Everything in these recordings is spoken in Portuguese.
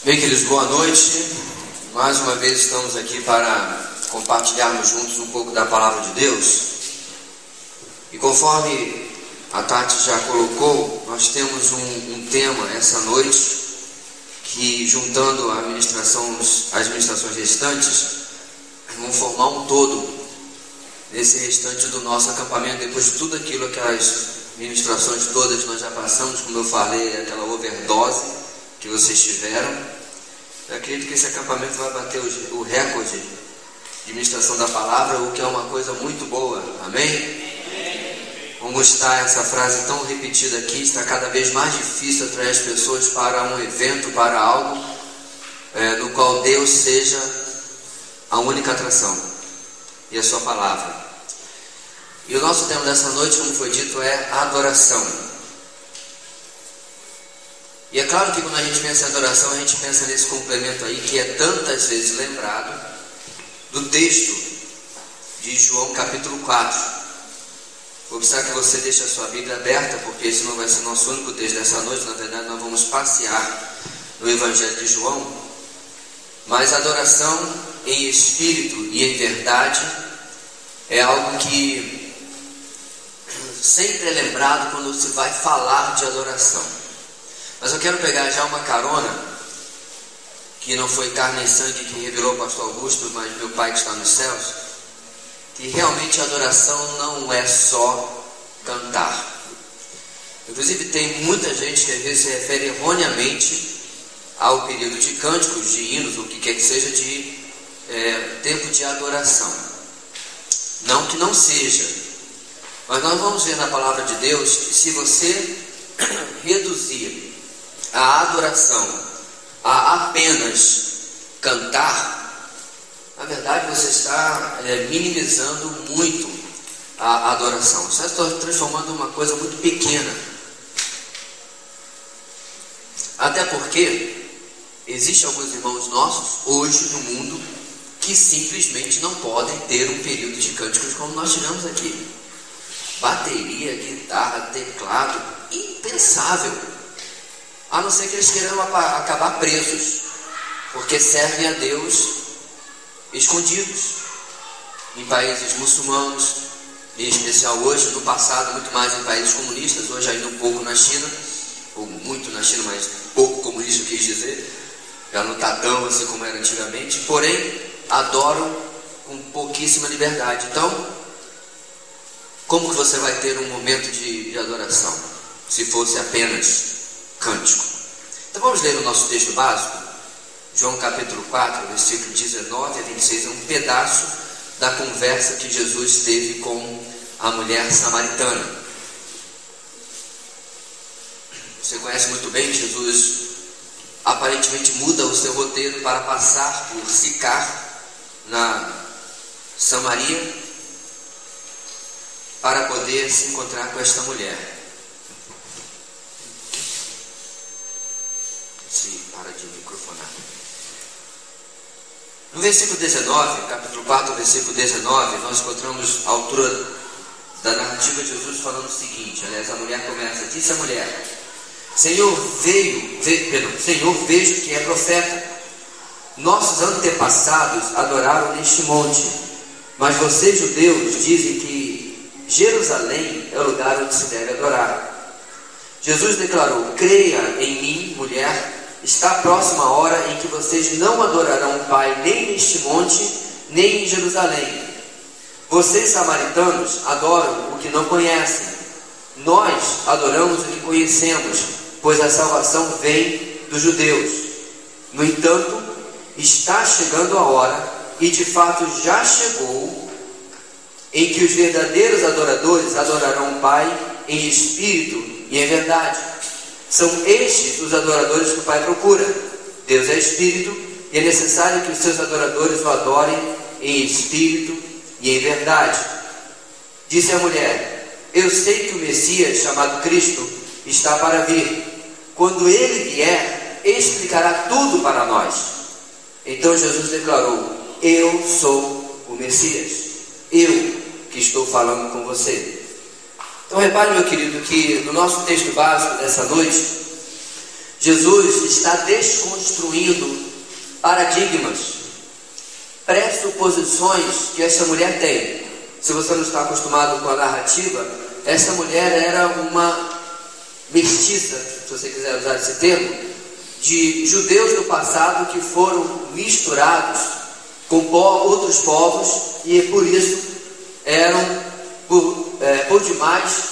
Bem, queridos, boa noite. Mais uma vez estamos aqui para compartilharmos juntos um pouco da palavra de Deus. E conforme a Tati já colocou, nós temos um tema essa noite que, juntando as ministrações restantes, vão formar um todo nesse restante do nosso acampamento. Depois de tudo aquilo, aquelas ministrações todas que nós já passamos, como eu falei, aquela overdose que vocês tiveram, eu acredito que esse acampamento vai bater o recorde de ministração da palavra, o que é uma coisa muito boa. Amém? Como está essa frase tão repetida aqui, está cada vez mais difícil atrair as pessoas para um evento, para algo no qual Deus seja a única atração e a sua palavra. E o nosso tema dessa noite, como foi dito, é adoração. E é claro que quando a gente pensa em adoração, a gente pensa nesse complemento aí que é tantas vezes lembrado do texto de João capítulo 4. Vou precisar que você deixe a sua Bíblia aberta, porque esse não vai ser nosso único texto dessa noite. Na verdade, nós vamos passear no Evangelho de João. Mas adoração em espírito e em verdade é algo que sempre é lembrado quando se vai falar de adoração. Mas eu quero pegar já uma carona, que não foi carne e sangue que revelou o pastor Augusto, mas meu Pai que está nos céus, que realmente a adoração não é só cantar. Inclusive tem muita gente que às vezes se refere erroneamente ao período de cânticos, de hinos, ou o que quer que seja, de tempo de adoração. Não que não seja, mas nós vamos ver na palavra de Deus que se você reduzir a adoração a apenas cantar, na verdade você está minimizando muito a adoração. Você está transformando uma coisa muito pequena. Até porque existem alguns irmãos nossos hoje no mundo que simplesmente não podem ter um período de cânticos como nós tivemos aqui. Bateria, guitarra, teclado, impensável. A não ser que eles queiram acabar presos, porque servem a Deus escondidos em países muçulmanos, em especial hoje, no passado muito mais em países comunistas, hoje ainda um pouco na China, ou muito na China, mas pouco comunista eu quis dizer, já não está tão assim como era antigamente, porém adoram com pouquíssima liberdade. Então, como que você vai ter um momento de adoração, se fosse apenas cântico? Então vamos ler o nosso texto básico, João capítulo 4, versículo 19 a 26, é um pedaço da conversa que Jesus teve com a mulher samaritana. Você conhece muito bem que Jesus aparentemente muda o seu roteiro para passar por Sicar, na Samaria, para poder se encontrar com esta mulher. Para de microfonar. No versículo 19, capítulo 4, versículo 19, nós encontramos a altura da narrativa de Jesus falando o seguinte. Aliás, a mulher começa: disse a mulher: Senhor, vejo que é profeta. Nossos antepassados adoraram neste monte, mas vocês, judeus, dizem que Jerusalém é o lugar onde se deve adorar. Jesus declarou: creia em mim, mulher, está próxima a hora em que vocês não adorarão o Pai nem neste monte, nem em Jerusalém. Vocês, samaritanos, adoram o que não conhecem. Nós adoramos o que conhecemos, pois a salvação vem dos judeus. No entanto, está chegando a hora, e de fato já chegou, em que os verdadeiros adoradores adorarão o Pai em espírito e em verdade. São estes os adoradores que o Pai procura. Deus é espírito, e é necessário que os seus adoradores o adorem em espírito e em verdade. Disse a mulher: eu sei que o Messias, chamado Cristo, está para vir. Quando ele vier, explicará tudo para nós. Então Jesus declarou: eu sou o Messias, eu que estou falando com você. Então repare, meu querido, que no nosso texto básico dessa noite, Jesus está desconstruindo paradigmas, pressuposições que essa mulher tem. Se você não está acostumado com a narrativa, essa mulher era uma mestiça, se você quiser usar esse termo, de judeus do passado que foram misturados com outros povos e por isso eram por demais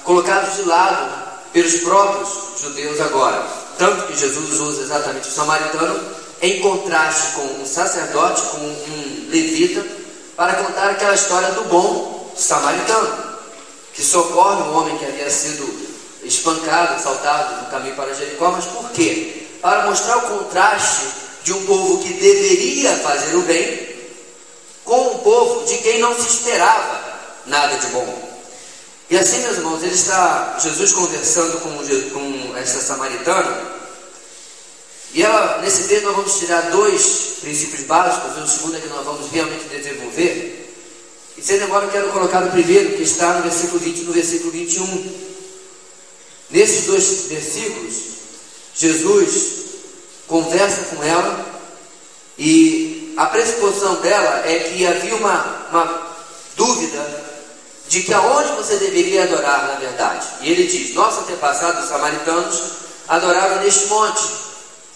colocados de lado pelos próprios judeus agora. Tanto que Jesus usa exatamente o samaritano em contraste com um sacerdote, com um levita, para contar aquela história do bom samaritano, que socorre um homem que havia sido espancado, assaltado no caminho para Jericó. Mas por quê? Para mostrar o contraste de um povo que deveria fazer o bem com um povo de quem não se esperava nada de bom. E assim, meus irmãos, Jesus conversando com essa samaritana, e nesse texto nós vamos tirar 2 princípios básicos, e o segundo é que nós vamos realmente desenvolver. E sem demora eu quero colocar o primeiro, que está no versículo 20 e no versículo 21. Nesses 2 versículos, Jesus conversa com ela, e a pressuposição dela é que havia uma dúvida de que aonde você deveria adorar na verdade. E ele diz: nossos antepassados, os samaritanos, adoravam neste monte,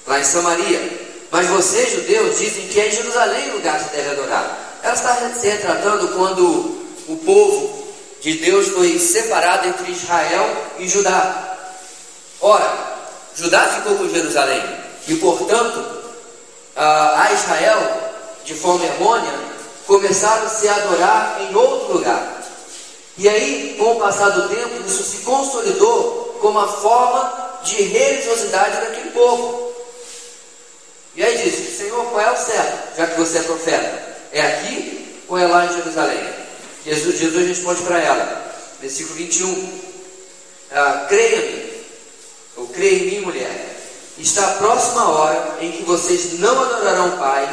lá em Samaria, mas vocês, judeus, dizem que é em Jerusalém o lugar que se deve adorar. Ela está se retratando quando o povo de Deus foi separado entre Israel e Judá. Ora, Judá ficou com Jerusalém, e portanto, a Israel, de forma errônea, começaram a se adorar em outro lugar. E aí, com o passar do tempo, isso se consolidou como uma forma de religiosidade daquele povo. E aí diz: Senhor, qual é o certo, já que você é profeta? É aqui ou é lá em Jerusalém? Jesus responde para ela, versículo 21, creia-me, ou creia em mim, mulher, está a próxima hora em que vocês não adorarão o Pai,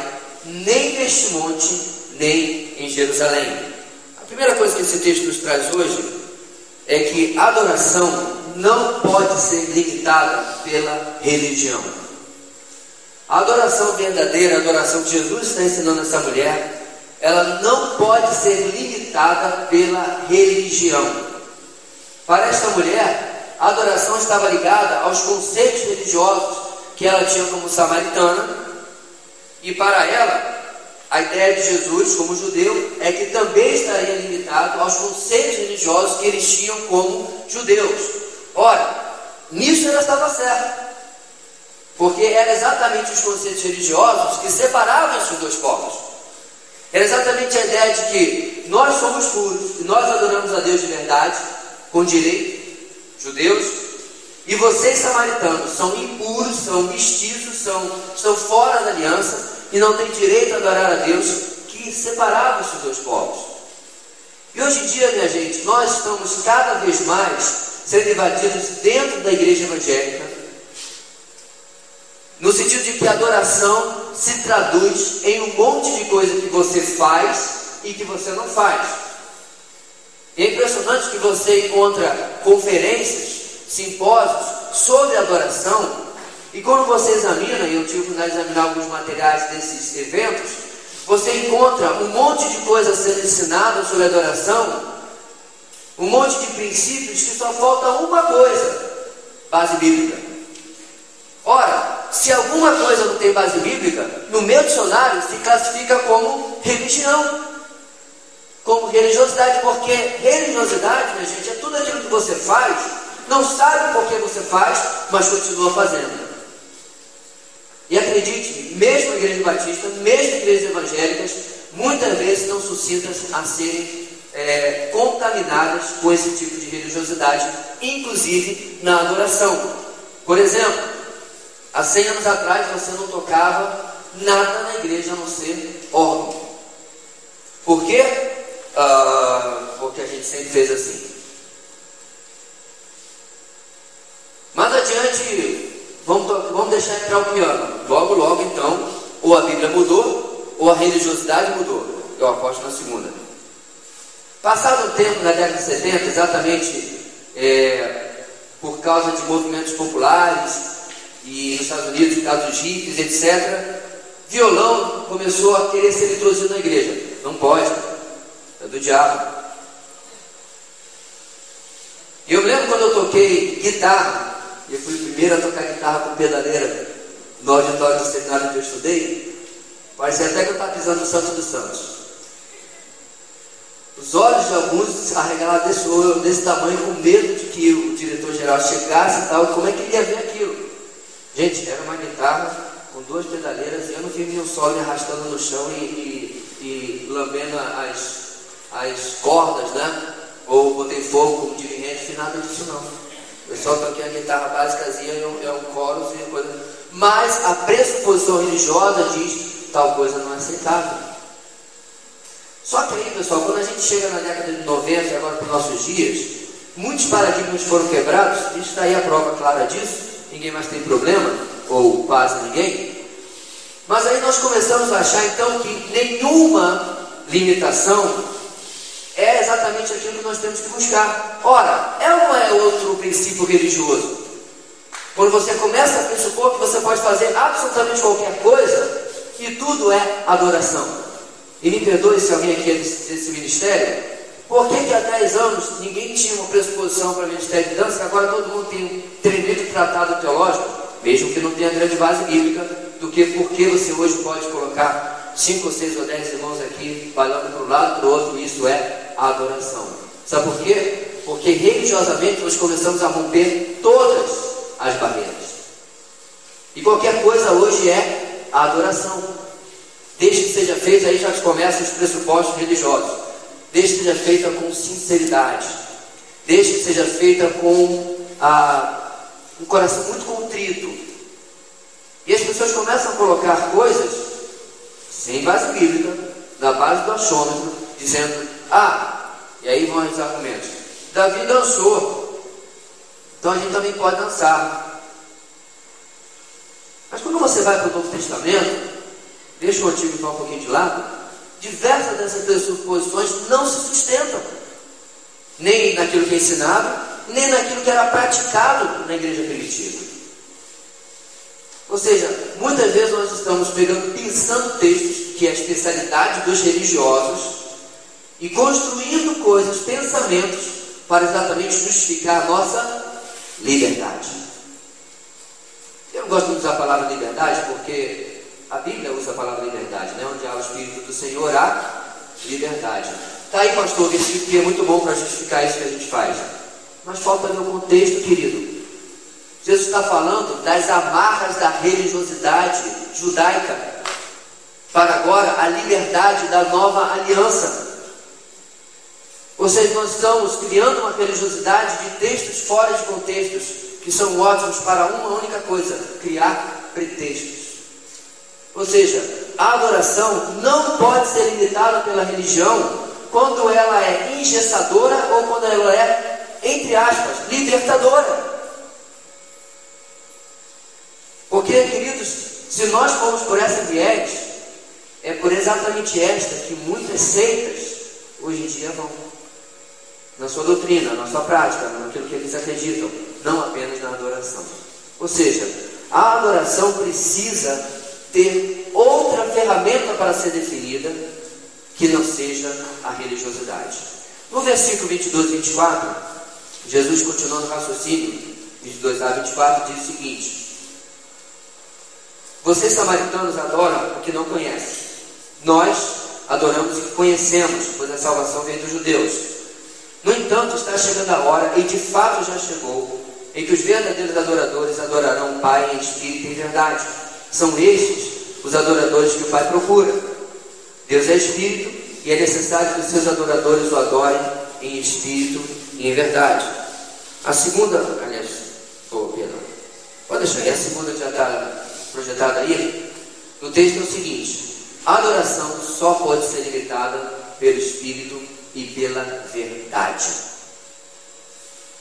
nem neste monte, nem em Jerusalém. A primeira coisa que esse texto nos traz hoje é que a adoração não pode ser limitada pela religião. A adoração verdadeira, a adoração que Jesus está ensinando a essa mulher, ela não pode ser limitada pela religião. Para esta mulher, a adoração estava ligada aos conceitos religiosos que ela tinha como samaritana, e para ela, a ideia de Jesus como judeu é que também estaria limitado aos conceitos religiosos que eles tinham como judeus. Ora, nisso ela estava certa, porque eram exatamente os conceitos religiosos que separavam esses 2 povos. Era exatamente a ideia de que nós somos puros e nós adoramos a Deus de verdade, com direito, judeus, e vocês, samaritanos, são impuros, são mestiços, estão fora da aliança e não têm direito a adorar a Deus, que separava esses 2 povos. E hoje em dia, minha gente, nós estamos cada vez mais sendo invadidos dentro da igreja evangélica, no sentido de que a adoração se traduz em um monte de coisa que você faz e que você não faz. E é impressionante que você encontra conferências, simpósios sobre adoração, e quando você examina, e eu tive que examinar alguns materiais desses eventos, você encontra um monte de coisas sendo ensinadas sobre adoração, um monte de princípios que só falta uma coisa: base bíblica. Ora, se alguma coisa não tem base bíblica, no meu dicionário se classifica como religião, como religiosidade, porque religiosidade, minha gente, é tudo aquilo que você faz, não sabe por que você faz, mas continua fazendo. E acredite, mesmo a igreja batista, mesmo igrejas evangélicas, muitas vezes estão suscitas a serem contaminadas com esse tipo de religiosidade, inclusive na adoração. Por exemplo, há 100 anos atrás você não tocava nada na igreja a não ser órgão. Por quê? Porque a gente sempre fez assim. Mais adiante, vamos deixar entrar o piano. Logo então, ou a Bíblia mudou, ou a religiosidade mudou. Eu aposto na segunda. Passado o tempo, na década de 70, exatamente por causa de movimentos populares, e nos Estados Unidos, por causa dos hippies, etc., violão começou a querer ser introduzido na igreja. Não pode, é do diabo. E eu me lembro quando eu toquei guitarra, e eu fui o primeiro a tocar guitarra com pedaleira no auditório do seminário onde eu estudei, parecia até que eu estava pisando no Santo dos Santos. Os olhos de alguns se arregalaram desse tamanho, com medo de que o diretor-geral chegasse e tal, como é que ele ia ver aquilo? Gente, era uma guitarra com 2 pedaleiras, e eu não vi nenhum solo me arrastando no chão e lambendo as cordas, né? Ou botei fogo como Jimi Hendrix, nada disso não. Eu só toquei a guitarra básicazinha, é um chorus e coisa. Mas a pressuposição religiosa diz tal coisa não é aceitável. Só que aí, pessoal, quando a gente chega na década de 90 e agora para os nossos dias, muitos paradigmas foram quebrados. A gente está aí a prova clara disso. Ninguém mais tem problema, ou quase ninguém. Mas aí nós começamos a achar então que nenhuma limitação é exatamente aquilo que nós temos que buscar. Ora, é ou não é outro princípio religioso? Quando você começa a pressupor que você pode fazer absolutamente qualquer coisa, e tudo é adoração. E me perdoe se alguém aqui é desse ministério, por que há 10 anos ninguém tinha uma pressuposição para o ministério de dança, e agora todo mundo tem um tremendo tratado teológico, mesmo que não tenha grande base bíblica, do que porque você hoje pode colocar 5 ou 6 ou 10 irmãos aqui, bailando para um lado e para o outro, isso é a adoração. Sabe por quê? Porque religiosamente nós começamos a romper todas as barreiras. E qualquer coisa hoje é a adoração. Desde que seja feita, aí já começam os pressupostos religiosos. Desde que seja feita com sinceridade. Desde que seja feita com um coração muito contrito. E as pessoas começam a colocar coisas sem base bíblica, na base do achômetro, dizendo: e aí vão os argumentos. Davi dançou, então a gente também pode dançar. Mas quando você vai para o Novo Testamento, deixa o Antigo um pouquinho de lado, diversas dessas pressuposições não se sustentam, nem naquilo que é ensinado, nem naquilo que era praticado na igreja primitiva. Ou seja, muitas vezes nós estamos pensando textos, que é a especialidade dos religiosos, e construindo coisas, pensamentos, para exatamente justificar a nossa liberdade. Eu não gosto de usar a palavra liberdade, porque a Bíblia usa a palavra liberdade, né? Onde há o Espírito do Senhor, há liberdade. Está aí, pastor, o versículo que é muito bom para justificar isso que a gente faz. Mas falta ver o contexto, querido. Jesus está falando das amarras da religiosidade judaica, para agora a liberdade da nova aliança. Ou seja, nós estamos criando uma religiosidade de textos fora de contextos, que são ótimos para uma única coisa: criar pretextos. Ou seja, a adoração não pode ser limitada pela religião quando ela é engessadora ou quando ela é, entre aspas, libertadora. Porque, queridos, se nós formos por essa viés, é por exatamente esta que muitas seitas hoje em dia vão. Na sua doutrina, na sua prática, naquilo que eles acreditam, não apenas na adoração. Ou seja, a adoração precisa ter outra ferramenta para ser definida, que não seja a religiosidade. No versículo 22 e 24, Jesus, continuando o raciocínio, 22a 24, diz o seguinte: vocês samaritanos adoram o que não conhecem. Nós adoramos o que conhecemos, pois a salvação vem dos judeus. No entanto, está chegando a hora, e de fato já chegou, em que os verdadeiros adoradores adorarão o Pai em espírito e em verdade. São estes os adoradores que o Pai procura. Deus é espírito, e é necessário que os seus adoradores o adorem em espírito e em verdade. A segunda, pode deixar aí, a segunda que já está projetada aí, no texto é o seguinte: a adoração só pode ser limitada pelo espírito e pela verdade.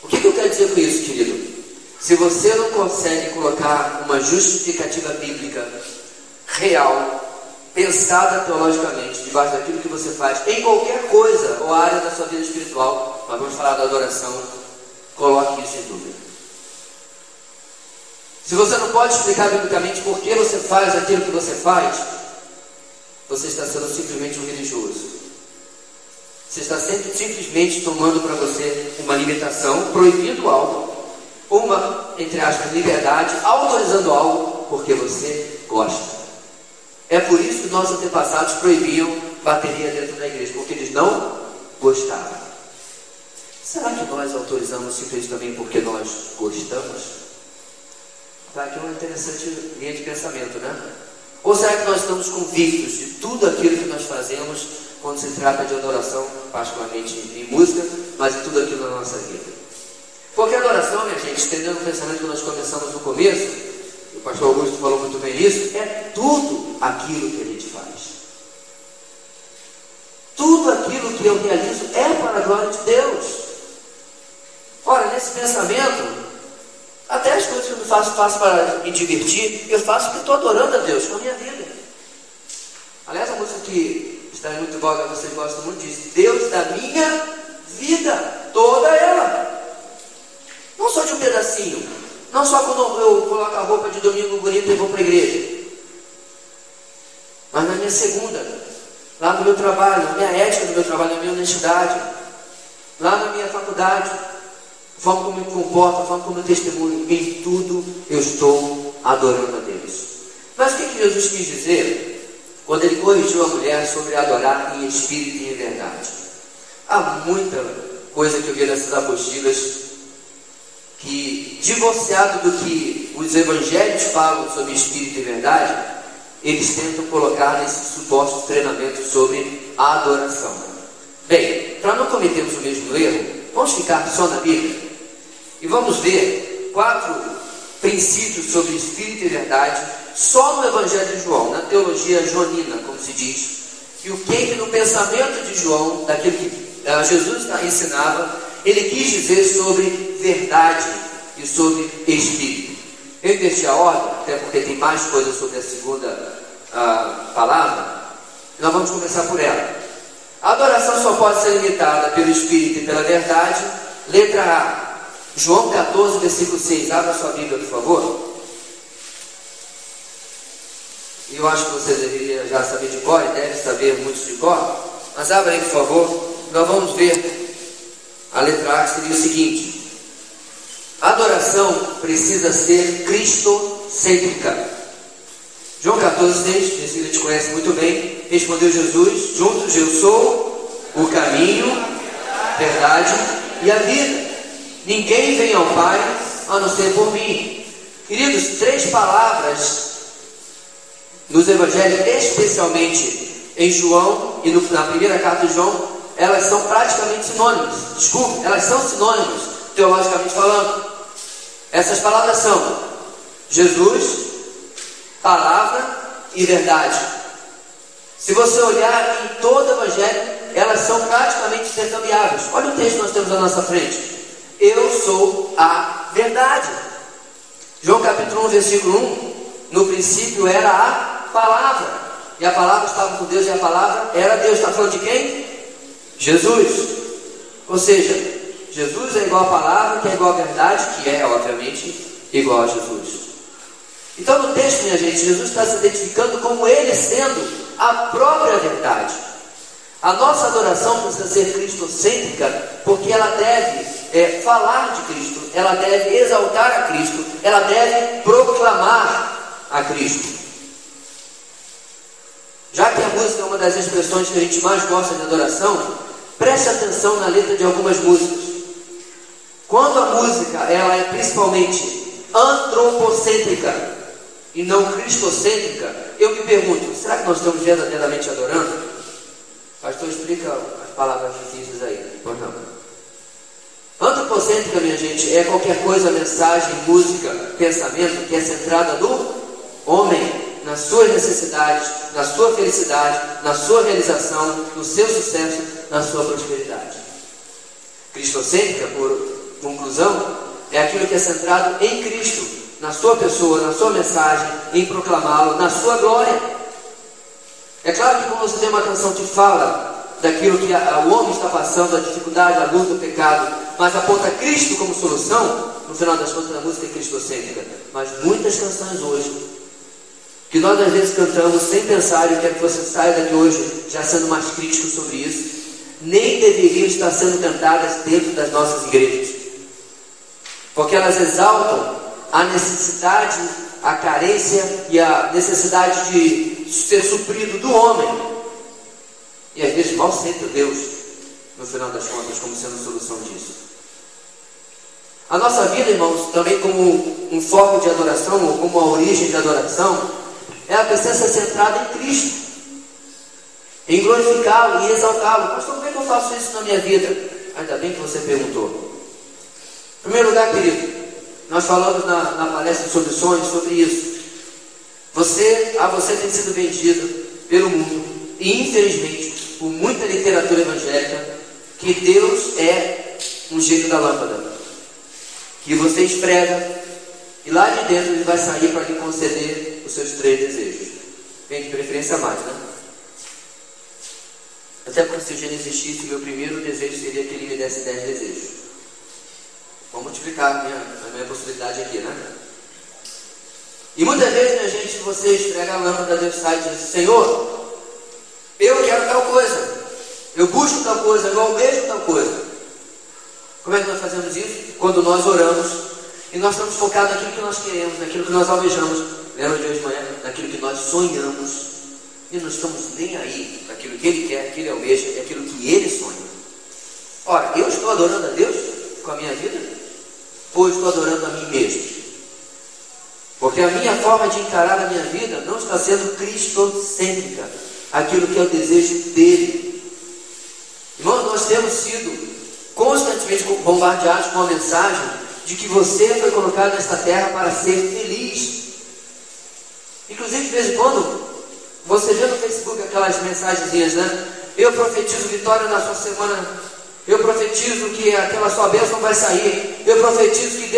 O que eu quero dizer com isso, querido? Se você não consegue colocar uma justificativa bíblica real, pensada teologicamente, debaixo daquilo que você faz em qualquer coisa ou área da sua vida espiritual, nós vamos falar da adoração, coloque isso em dúvida. Se você não pode explicar biblicamente por que você faz aquilo que você faz, você está sendo simplesmente um religioso. Você está simplesmente tomando para você uma limitação, proibindo algo, uma, entre aspas, liberdade, autorizando algo porque você gosta. É por isso que nossos antepassados proibiam bateria dentro da igreja, porque eles não gostavam. Será que nós autorizamos simplesmente também porque nós gostamos? Tá, aqui é uma interessante linha de pensamento, né? Ou será que nós estamos convictos de tudo aquilo que nós fazemos quando se trata de adoração, particularmente em música, mas em tudo aquilo na nossa vida? Porque a adoração, minha gente, estendendo o pensamento que nós começamos no começo, o pastor Augusto falou muito bem isso, é tudo aquilo que a gente faz. Tudo aquilo que eu realizo é para a glória de Deus. Ora, nesse pensamento, até as coisas que eu faço para me divertir, eu faço porque estou adorando a Deus com a minha vida. Aliás, a música que está muito boa, vocês gostam muito, diz: Deus da minha vida, toda ela. Não só de um pedacinho, não só quando eu coloco a roupa de domingo bonita e vou para a igreja, mas na minha segunda, lá no meu trabalho, na minha ética do meu trabalho, na minha honestidade, lá na minha faculdade, a forma como eu me comporto, a forma como eu testemunho, em tudo eu estou adorando a Deus. Mas o que Jesus quis dizer quando ele corrigiu a mulher sobre adorar em espírito e em verdade? Há muita coisa que eu vi nessas apostilas que, divorciado do que os evangelhos falam sobre espírito e verdade, eles tentam colocar nesses supostos treinamentos sobre a adoração. Bem, para não cometermos o mesmo erro, vamos ficar só na Bíblia e vamos ver 4 princípios sobre espírito e verdade só no Evangelho de João, na teologia joanina, como se diz, e o que no pensamento de João, daquilo que Jesus ensinava, ele quis dizer sobre verdade e sobre espírito. Eu inverti a ordem, até porque tem mais coisas sobre a segunda palavra. Nós vamos começar por ela. A adoração só pode ser limitada pelo espírito e pela verdade. Letra A, João 14, versículo 6. Abra sua Bíblia, por favor. Eu acho que você deveria já saber de cor, e deve saber muitos de cor, mas abra aí, por favor. Nós vamos ver a letra A, que seria o seguinte: a adoração precisa ser cristocêntrica. João 14, 6, esse que a gente conhece muito bem. Respondeu Jesus: juntos eu sou o caminho, verdade e a vida. Ninguém vem ao Pai a não ser por mim. Queridos, 3 palavras nos evangelhos, especialmente em João e na primeira carta de João, elas são praticamente sinônimas. Desculpe, elas são sinônimas, teologicamente falando. Essas palavras são Jesus, palavra e verdade. Se você olhar em todo o evangelho, elas são praticamente intercambiáveis. Olha o texto que nós temos à nossa frente: eu sou a verdade. João capítulo 1, versículo 1: no princípio era a palavra, e a palavra estava com Deus, e a palavra era Deus. Está falando de quem? Jesus. Ou seja, Jesus é igual à palavra, que é igual à verdade, que é, obviamente, igual a Jesus. Então, no texto, minha gente, Jesus está se identificando como Ele sendo a própria verdade. A nossa adoração precisa ser cristocêntrica, porque ela deve falar de Cristo, ela deve exaltar a Cristo, ela deve proclamar a Cristo. Já que a música é uma das expressões que a gente mais gosta de adoração, preste atenção na letra de algumas músicas. Quando a música ela é principalmente antropocêntrica e não cristocêntrica, eu me pergunto: será que nós estamos verdadeiramente adorando? Pastor, explica as palavras difíceis aí. Pois não. Antropocêntrica, minha gente, é qualquer coisa, mensagem, música, pensamento que é centrada no homem, nas suas necessidades, na sua felicidade, na sua realização, no seu sucesso, na sua prosperidade. Cristocêntrica, por conclusão, é aquilo que é centrado em Cristo, na sua pessoa, na sua mensagem, em proclamá-lo, na sua glória. É claro que quando você tem uma canção que fala daquilo que o homem está passando, a dificuldade, a luta, o pecado, mas aponta Cristo como solução, no final das contas a música é cristocêntrica. Mas muitas canções hoje, que nós às vezes cantamos sem pensar, e eu quero que você saia daqui hoje já sendo mais crítico sobre isso, nem deveriam estar sendo cantadas dentro das nossas igrejas, porque elas exaltam a necessidade, a carência e a necessidade de ser suprido do homem, e às vezes mal sempre Deus, no final das contas, como sendo a solução disso. A nossa vida, irmãos, também como um foco de adoração, ou como a origem de adoração, ela precisa ser centrada em Cristo, em glorificá-lo e exaltá-lo. Pastor, como é que eu faço isso na minha vida? Ainda bem que você perguntou. Em primeiro lugar, querido, nós falamos na palestra sobre sonhos, sobre isso. Você tem sido vendido pelo mundo, e infelizmente, por muita literatura evangélica, que Deus é um gênio da lâmpada, que você esfrega, e lá de dentro Ele vai sair para lhe conceder os seus 3 desejos. Bem, de preferência mais, né? Até porque se o gênio existisse, o meu primeiro desejo seria que Ele me desse 10 desejos. Vou multiplicar a minha possibilidade aqui, né? E muitas vezes, minha gente, você esfrega a lâmpada, Deus sai e diz: Senhor, eu quero tal coisa, eu busco tal coisa, eu almejo tal coisa. Como é que nós fazemos isso? Quando nós oramos e nós estamos focados naquilo que nós queremos, naquilo que nós almejamos. Lembra de hoje de manhã? Naquilo que nós sonhamos, e não estamos nem aí naquilo que Ele quer, que Ele almeja, e aquilo que Ele sonha. Ora, eu estou adorando a Deus com a minha vida? Ou eu estou adorando a mim mesmo? Porque a minha forma de encarar a minha vida não está sendo cristocêntrica, aquilo que é o desejo dele. Irmão, nós temos sido constantemente bombardeados com a mensagem de que você foi colocado nesta terra para ser feliz. Inclusive, de vez em quando, você vê no Facebook aquelas mensagenzinhas, né? Eu profetizo vitória na sua semana. Eu profetizo que aquela sua bênção vai sair. Eu profetizo que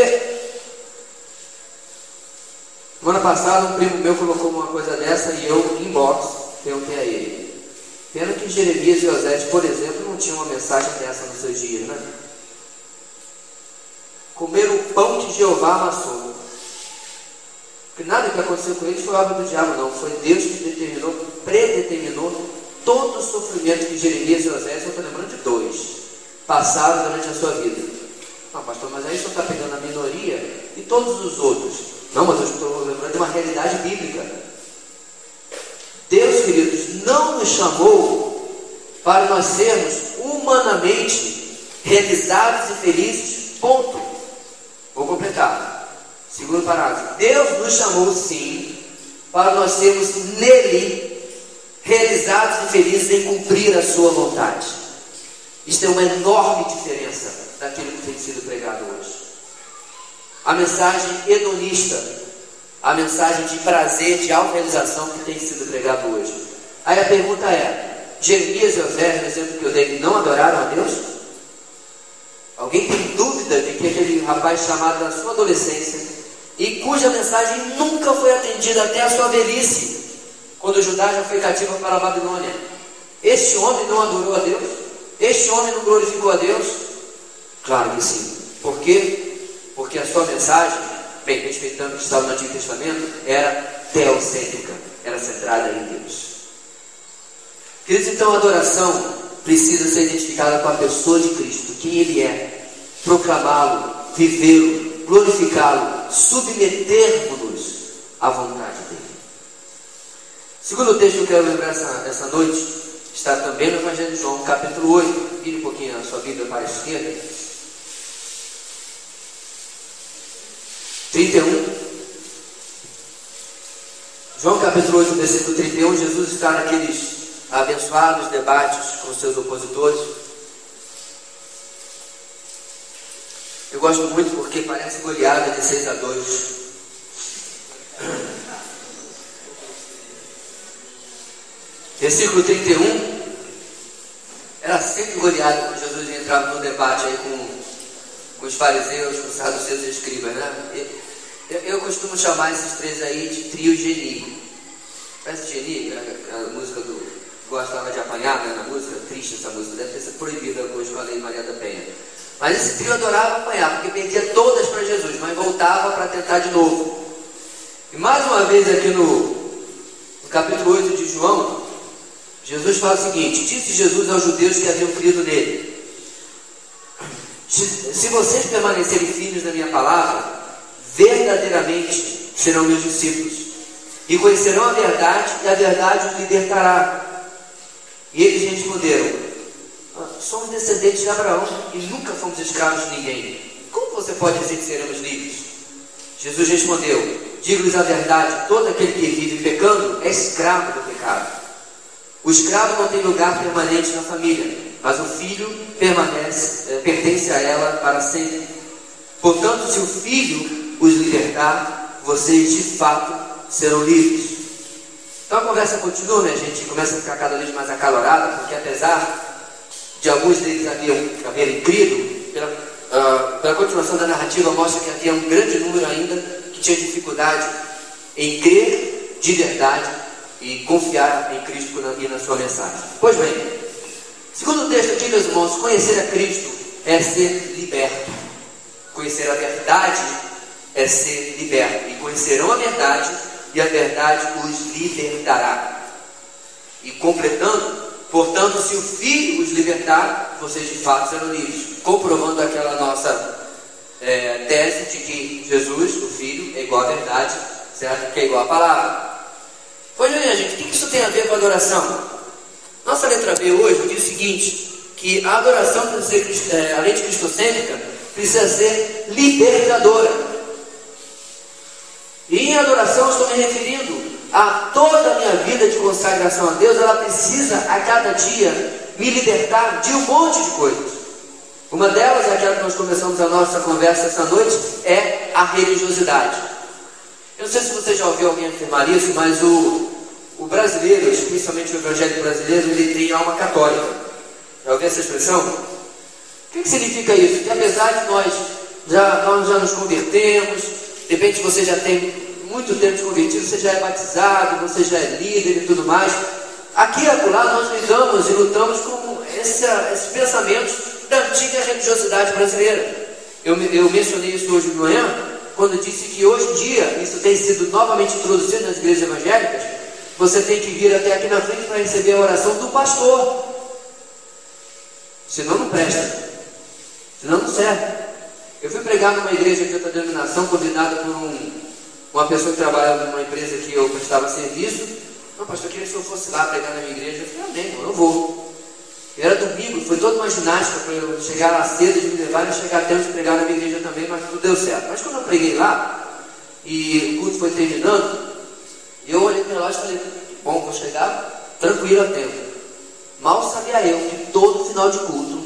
Semana passada, um primo meu colocou uma coisa dessa e eu, inbox, perguntei a ele. Pena que Jeremias e Osés, por exemplo, não tinham uma mensagem dessa nos seus dias, né? Comer o pão que Jeová amassou. Porque nada que aconteceu com eles foi obra do diabo, não. Foi Deus que predeterminou todo o sofrimento que Jeremias e Osés, eu estou lembrando de 2, passaram durante a sua vida. Não, pastor, mas aí só está pegando a minoria e todos os outros. Não, mas eu estou lembrando de uma realidade bíblica. Deus, queridos, não nos chamou para nós sermos humanamente realizados e felizes, ponto. Vou completar. Segundo parágrafo. Deus nos chamou, sim, para nós sermos nele realizados e felizes em cumprir a sua vontade. Isto é uma enorme diferença daquilo que tem sido pregado hoje. A mensagem hedonista, a mensagem de prazer, de autorrealização que tem sido pregado hoje. Aí a pergunta é: Jeremias e Osés, no exemplo que eu dei, não adoraram a Deus? Alguém tem dúvida de que aquele rapaz chamado na sua adolescência e cuja mensagem nunca foi atendida até a sua velhice, quando Judá já foi cativo para a Babilônia, este homem não adorou a Deus? Este homem não glorificou a Deus? Claro que sim. Por quê? Porque a sua mensagem, bem, respeitando o que estava no Antigo Testamento, era teocêntrica, era centrada em Deus. Queridos, então a adoração precisa ser identificada com a pessoa de Cristo, quem Ele é, proclamá-lo, vivê-lo, glorificá-lo, submetermos-nos à vontade dEle. Segundo texto que eu quero lembrar essa noite, está também no Evangelho de João, capítulo 8, vire um pouquinho a sua Bíblia para a esquerda, 31. João capítulo 8, versículo 31, Jesus está naqueles abençoados debates com seus opositores. Eu gosto muito porque parece goleada de 6-2. Versículo 31. Era sempre goleada quando Jesus entrava no debate aí com os fariseus, com os saduceus e escribas, né? Eu costumo chamar esses três aí de trio Geni. Parece Geni, a música do gostava de apanhar, né, na música, triste essa música, deve ter sido proibida hoje com a lei Maria da Penha. Mas esse trio adorava apanhar, porque perdia todas para Jesus, mas voltava para tentar de novo. E mais uma vez aqui no capítulo 8 de João, Jesus fala o seguinte: disse Jesus aos judeus que haviam crido nele: se vocês permanecerem firmes na minha palavra, verdadeiramente serão meus discípulos, e conhecerão a verdade, e a verdade os libertará. E eles responderam: somos descendentes de Abraão e nunca fomos escravos de ninguém. Como você pode dizer que seremos livres? Jesus respondeu: digo-lhes a verdade, todo aquele que vive pecando é escravo do pecado. O escravo não tem lugar permanente na família, mas o filho pertence a ela para sempre. Portanto, se o filho os libertar, vocês de fato serão livres. Então a conversa continua, né? A gente começa a ficar cada vez mais acalorada, porque apesar de alguns deles haverem crido, pela continuação da narrativa mostra que havia um grande número ainda que tinha dificuldade em crer de verdade e confiar em Cristo e na sua mensagem. Pois bem, segundo o texto aqui, meus irmãos, conhecer a Cristo é ser liberto. Conhecer a verdade é ser liberto. E conhecerão a verdade, e a verdade os libertará. E completando, portanto, se o Filho os libertar, vocês de fato serão livres. Comprovando aquela nossa tese de que Jesus, o Filho, é igual à verdade, certo? Que é igual à palavra. Pois bem, gente, o que isso tem a ver com a adoração? Nossa letra B hoje diz o seguinte: que a adoração, além de cristocêntrica, precisa ser libertadora. E em adoração estou me referindo a toda a minha vida de consagração a Deus. Ela precisa a cada dia me libertar de um monte de coisas. Uma delas, aquela que nós começamos a nossa conversa essa noite, é a religiosidade. Eu não sei se você já ouviu alguém afirmar isso, mas o brasileiro, especialmente o evangélico brasileiro, ele tem alma católica. Já ouviu essa expressão? O que significa isso? Que apesar de nós já nos convertemos, de repente você já tem muito tempo de convertido, você já é batizado, você já é líder e tudo mais, aqui e acolá nós lidamos e lutamos com esses pensamentos da antiga religiosidade brasileira. Eu mencionei isso hoje de manhã, quando disse que hoje em dia isso tem sido novamente introduzido nas igrejas evangélicas. Você tem que vir até aqui na frente para receber a oração do pastor, senão não presta, senão não serve. Eu fui pregar numa igreja de outra denominação, convidado por uma pessoa que trabalhava numa empresa que eu prestava serviço. Não, pastor, eu queria que eu fosse lá pregar na minha igreja. Eu falei: amém, eu vou. E era domingo, foi toda uma ginástica para eu chegar lá cedo e me levar e chegar a tempo de pregar na minha igreja também, mas tudo deu certo. Mas quando eu preguei lá e o culto foi terminando, eu olhei para o relógio e falei: bom, vou chegar tranquilo a tempo. Mal sabia eu que todo final de culto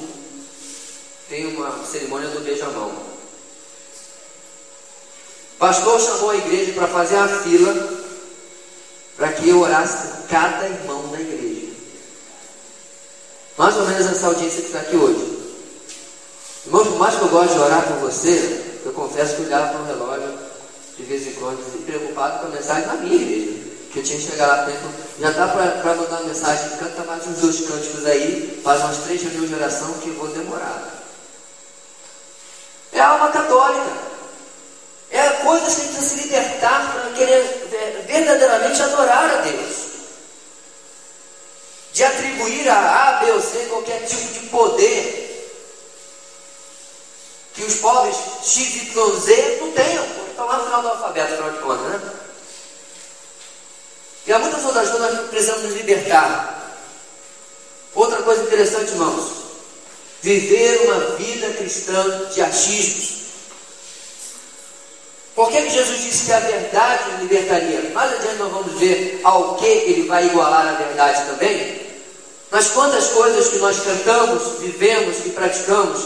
tem uma cerimônia do beijo-mão. O pastor chamou a igreja para fazer a fila para que eu orasse por cada irmão da igreja. Mais ou menos essa audiência que está aqui hoje. Irmãos, por mais que eu goste de orar por você, eu confesso que eu olhava para o relógio de vez em quando, preocupado com a mensagem da minha igreja, que eu tinha que chegar lá tempo. Já dá para mandar uma mensagem: canta mais uns 2 cânticos aí, faz umas 3 reuniões de oração que eu vou demorar. É a alma católica. É coisas que a gente precisa se libertar para querer verdadeiramente adorar a Deus. De atribuir a A, B ou C qualquer tipo de poder que os pobres X, Y, Z não tenham, porque estão lá no final do alfabeto, afinal de contas, né? E há muitas outras coisas que nós precisamos nos libertar. Outra coisa interessante, irmãos: viver uma vida cristã de achismos. Por que Jesus disse que a verdade nos libertaria? Mais adiante nós vamos ver ao que ele vai igualar a verdade também. Mas quantas coisas que nós cantamos, vivemos e praticamos,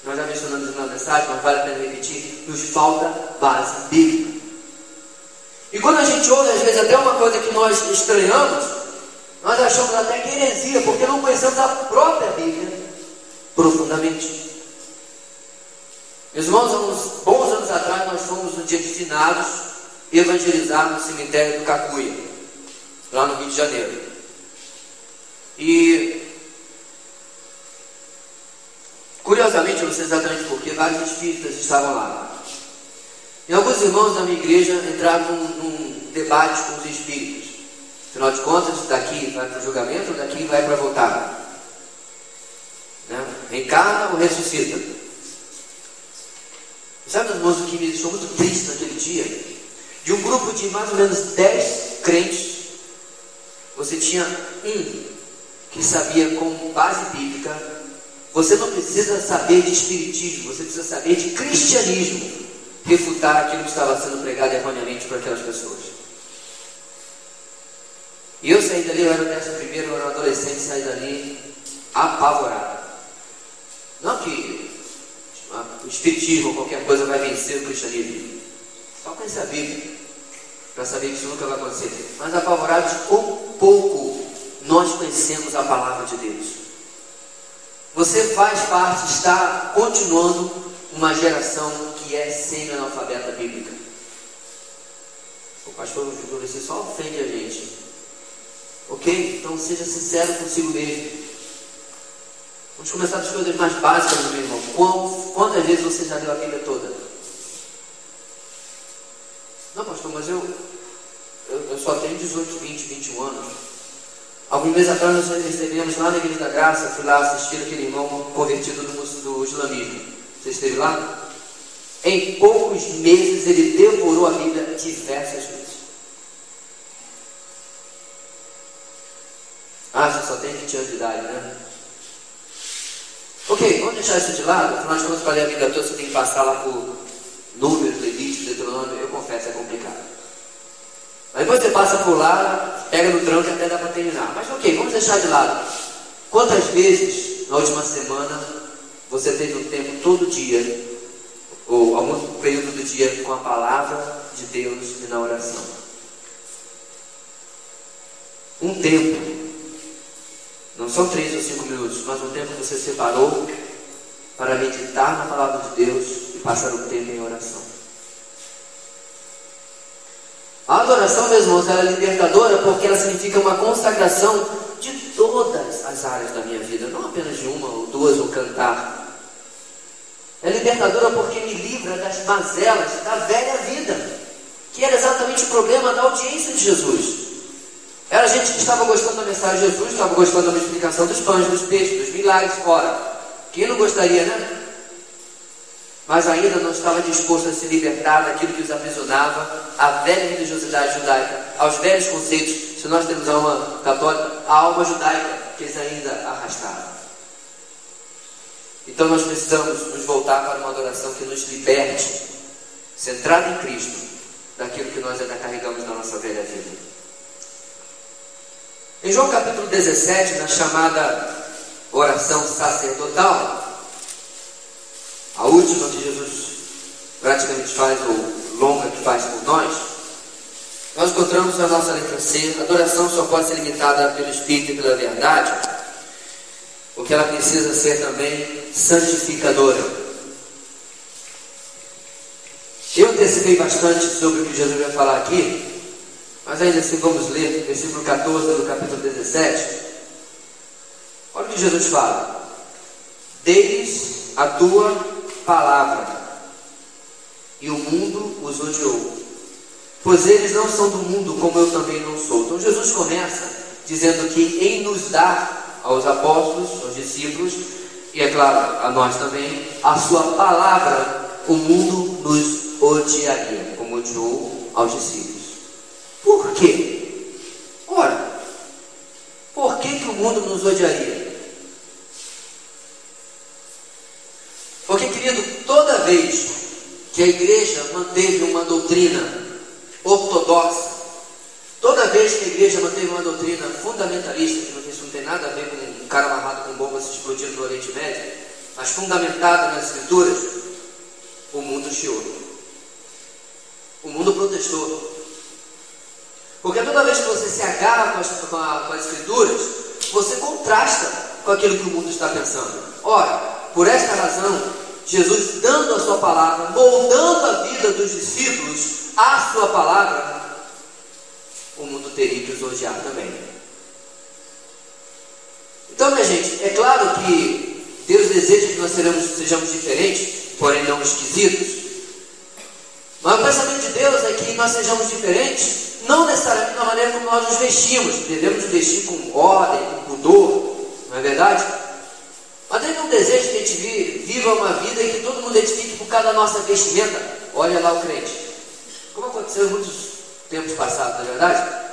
nós já mencionamos na mensagem, mas vale a pena repetir, nos falta base bíblica. E quando a gente ouve, às vezes, até uma coisa que nós estranhamos, nós achamos até que heresia, porque não conhecemos a própria Bíblia profundamente. Meus irmãos, há uns bons anos atrás, nós fomos no dia de finados evangelizar no cemitério do Cacuia, lá no Rio de Janeiro. E curiosamente, eu não sei exatamente porquê, vários espíritas estavam lá. E alguns irmãos da minha igreja entraram num debate com os espíritos. Afinal de contas, daqui vai para o julgamento, daqui vai para voltar. Né? Reencarna ou ressuscita? Sabe, irmãos, o que me deixou muito triste naquele dia? De um grupo de mais ou menos 10 crentes, você tinha um que sabia com base bíblica. Você não precisa saber de espiritismo, você precisa saber de cristianismo, refutar aquilo que estava sendo pregado erroneamente por aquelas pessoas. E eu saí dali, eu era o 11º, eu era um adolescente, saí dali apavorado. Não que o espiritismo ou qualquer coisa vai vencer o cristianismo, só conhecer a Bíblia para saber que isso nunca vai acontecer, mas apavorado de quão pouco nós conhecemos a palavra de Deus. Você faz parte, está continuando uma geração que é semi-analfabeta bíblica. O pastor, você só ofende a gente. Ok? Então seja sincero consigo mesmo. Vamos começar das coisas mais básicas, meu irmão. Quantas vezes você já leu a Bíblia toda? Não, pastor, mas eu só tenho 18, 20, 21 anos. Alguns meses atrás nós recebemos lá na Igreja da Graça, fui lá assistir aquele irmão convertido do islamismo. Você esteve lá? Em poucos meses ele devorou a Bíblia diversas vezes. Ah, você só tem 20 anos de idade, né? Ok, vamos deixar isso de lado. Afinal de contas, para ler a Bíblia toda, você tem que passar lá por Números, Levíticos, Deuteronômio. Eu confesso, é complicado. Mas depois você passa por lá, pega no tranco e até dá para terminar. Mas ok, vamos deixar de lado. Quantas vezes, na última semana, você teve um tempo todo dia, ou algum período do dia, com a palavra de Deus e na oração? Um tempo. Não são 3 ou 5 minutos, mas um tempo que você separou para meditar na palavra de Deus e passar o tempo em oração. A adoração, meus irmãos, ela é libertadora porque ela significa uma consagração de todas as áreas da minha vida, não apenas de uma ou duas, ou cantar. É libertadora porque me livra das mazelas da velha vida, que era exatamente o problema da audiência de Jesus. Era gente que estava gostando da mensagem de Jesus, estava gostando da explicação dos pães, dos peixes, dos milagres. Ora, quem não gostaria, né? Mas ainda não estava disposto a se libertar daquilo que os aprisionava, à velha religiosidade judaica, aos velhos conceitos. Se nós temos a alma católica, a alma judaica que eles ainda arrastaram. Então nós precisamos nos voltar para uma adoração que nos liberte, centrada em Cristo, daquilo que nós ainda carregamos na nossa velha vida. Em João capítulo 17, na chamada oração sacerdotal, a última que Jesus praticamente faz, ou longa que faz por nós encontramos na nossa letra C: a adoração só pode ser limitada pelo Espírito e pela verdade, porque ela precisa ser também santificadora. Eu antecipei bastante sobre o que Jesus vai falar aqui, mas ainda assim vamos ler versículo 14 do capítulo 17. Olha o que Jesus fala: dei-lhes a tua palavra, e o mundo os odiou, pois eles não são do mundo, como eu também não sou. Então Jesus começa dizendo que em nos dar aos apóstolos, aos discípulos, e é claro, a nós também, a sua palavra, o mundo nos odiaria, como odiou aos discípulos. Por quê? Ora, por que o mundo nos odiaria? Porque, querido, toda vez que a igreja manteve uma doutrina ortodoxa, toda vez que a igreja manteve uma doutrina fundamentalista, que isso não tem nada a ver com um cara amarrado com bomba se explodindo no Oriente Médio, mas fundamentada nas Escrituras, o mundo chiou. O mundo protestou. Porque toda vez que você se agarra com as Escrituras, você contrasta com aquilo que o mundo está pensando. Ora, por esta razão, Jesus, dando a sua palavra, moldando a vida dos discípulos à sua palavra, o mundo teria que os odiar também. Então, minha gente, é claro que Deus deseja que nós sejamos diferentes, porém não esquisitos. Mas o pensamento de Deus é que nós sejamos diferentes, não necessariamente da maneira como nós nos vestimos. Devemos nos vestir com ordem, com pudor, não é verdade? Mas Ele não deseja que a gente viva uma vida em que todo mundo identifique por causa da nossa vestimenta. Olha lá o crente. Como aconteceu em muitos tempos passados, não é verdade?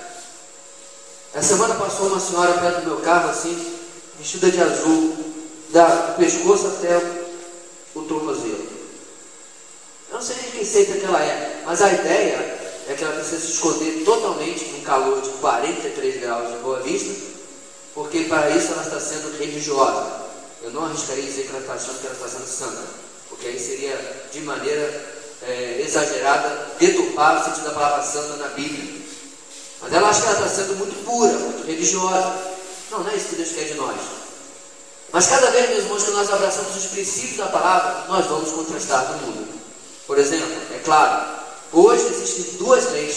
Essa semana passou uma senhora perto do meu carro, assim, vestida de azul, do pescoço até o tornozelo. Eu não sei nem de que seita que ela é, mas a ideia é que ela precisa se esconder totalmente com calor de 43 graus de Boa Vista, porque para isso ela está sendo religiosa. Eu não arriscaria dizer que ela está achando que ela está sendo santa, porque aí seria de maneira exagerada, deturpar o sentido da palavra santa na Bíblia. Mas ela acha que ela está sendo muito pura, muito religiosa. Não é isso que Deus quer de nós. Mas cada vez, meus irmãos, que nós abraçamos os princípios da palavra, nós vamos contrastar com o mundo. Por exemplo, é claro, hoje existem 2 leis,